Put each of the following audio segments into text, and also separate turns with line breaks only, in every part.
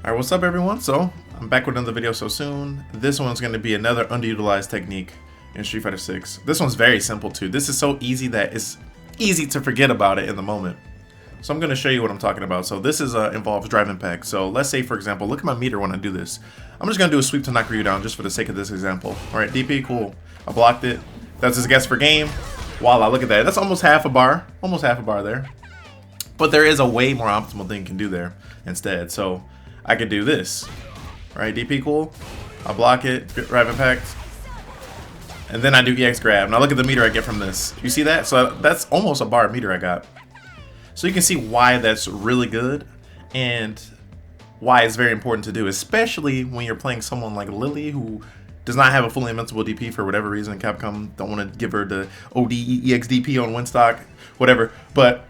Alright, what's up everyone? So, I'm back with another video so soon. This one's going to be another underutilized technique in Street Fighter 6. This one's very simple too. This is so easy that it's easy to forget about it in the moment. So I'm going to show you what I'm talking about. So this is involves drive impact. So let's say, for example, look at my meter when I do this. I'm just going to do a sweep to knock Ryu down just for the sake of this example. Alright, DP, cool. I blocked it. That's his guess for game. Voila, look at that. That's almost half a bar. Almost half a bar there. But there is a way more optimal thing you can do there instead. So I could do this. Right, DP, cool. I block it, drive impact. And then I do EX grab. Now look at the meter I get from this. You see that? So that's almost a bar meter I got. So you can see why that's really good and why it's very important to do, especially when you're playing someone like Lily who does not have a fully invincible DP for whatever reason. Capcom don't want to give her the OD EX DP on Winstock, whatever, but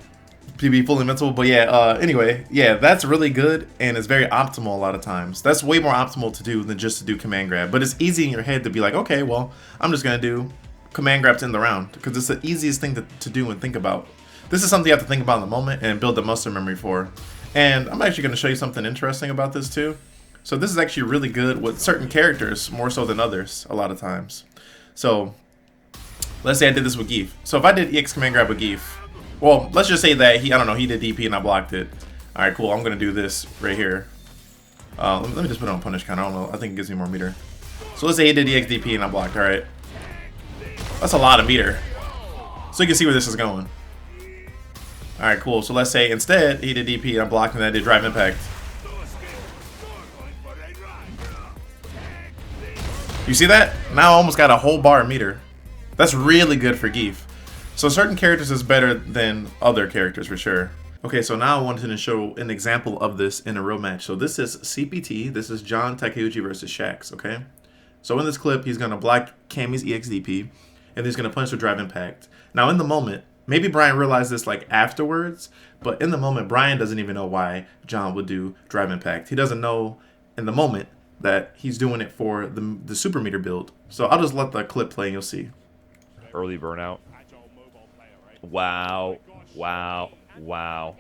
to be fully invincible. But yeah, anyway, yeah, that's really good and it's very optimal a lot of times. That's way more optimal to do than just to do command grab. But it's easy in your head to be like, okay, well, I'm just gonna do command grab to end the round because it's the easiest thing to do and think about. This is something you have to think about in the moment and build the muscle memory for. And I'm actually going to show you something interesting about this too. So this is actually really good with certain characters more so than others a lot of times. So let's say I did this with Geef. So if I did EX command grab with Geef, well, let's just say that I don't know, he did DP and I blocked it. All right, cool. I'm going to do this right here. Let me just put it on punish count. I don't know. I think it gives me more meter. So let's say he did EX DP and I blocked. All right. That's a lot of meter. So you can see where this is going. Alright, cool. So let's say instead he did DP and I blocked and I did drive impact. You see that? Now I almost got a whole bar meter. That's really good for Geef. So certain characters is better than other characters for sure. Okay, so now I wanted to show an example of this in a real match. So this is CPT. This is John Takeuchi versus Shax, okay? So in this clip, he's going to block Cammy's EX DP and he's going to punish with drive impact. Now in the moment, maybe Brian realized this like afterwards, but in the moment, Brian doesn't even know why John would do drive impact. He doesn't know in the moment that he's doing it for the super meter build. So I'll just let the clip play and you'll see.
Early burnout. Wow. Wow. Wow.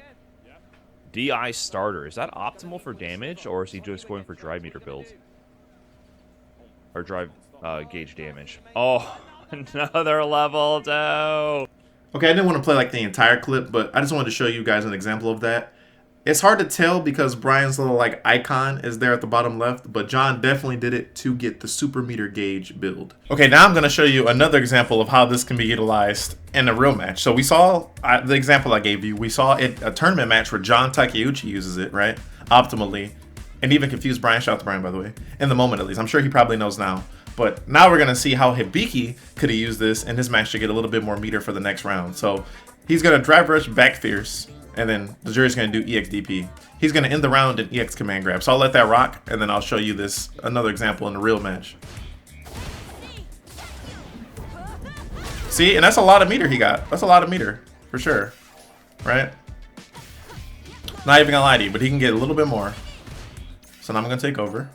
DI starter. Is that optimal for damage or is he just going for drive meter build? Or drive gauge damage. Oh, another level down.
Okay, I didn't want to play like the entire clip, but I just wanted to show you guys an example of that. It's hard to tell because Brian's little like icon is there at the bottom left, but John definitely did it to get the super meter gauge build. Okay, now I'm going to show you another example of how this can be utilized in a real match. So we saw the example I gave you. We saw it a tournament match where John Takeuchi uses it, right? Optimally. And even confused Brian. Shout out to Brian, by the way. In the moment, at least. I'm sure he probably knows now. But now we're going to see how Hibiki could have used this in his match to get a little bit more meter for the next round. So he's going to drive rush back fierce, and then the jury's going to do EX DP. He's going to end the round in EX command grab. So I'll let that rock, and then I'll show you this another example in a real match. See, and that's a lot of meter he got. That's a lot of meter, for sure. Right? Not even going to lie to you, but he can get a little bit more. So now I'm going to take over.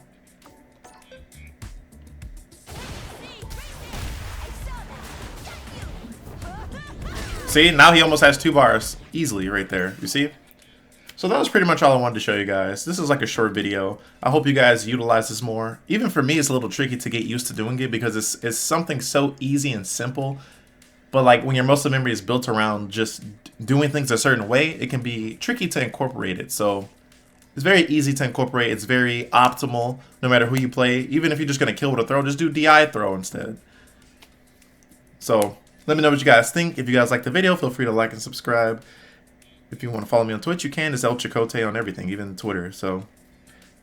See, now he almost has 2 bars easily right there. You see? So that was pretty much all I wanted to show you guys. This is like a short video. I hope you guys utilize this more. Even for me, it's a little tricky to get used to doing it because it's something so easy and simple. But like when your muscle memory is built around just doing things a certain way, it can be tricky to incorporate it. So it's very easy to incorporate. It's very optimal no matter who you play. Even if you're just going to kill with a throw, just do DI throw instead. So let me know what you guys think. If you guys like the video, feel free to like and subscribe. If you want to follow me on Twitch, you can. It's ElChakotay on everything, even Twitter. So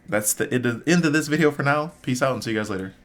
that's the end of this video for now. Peace out and see you guys later.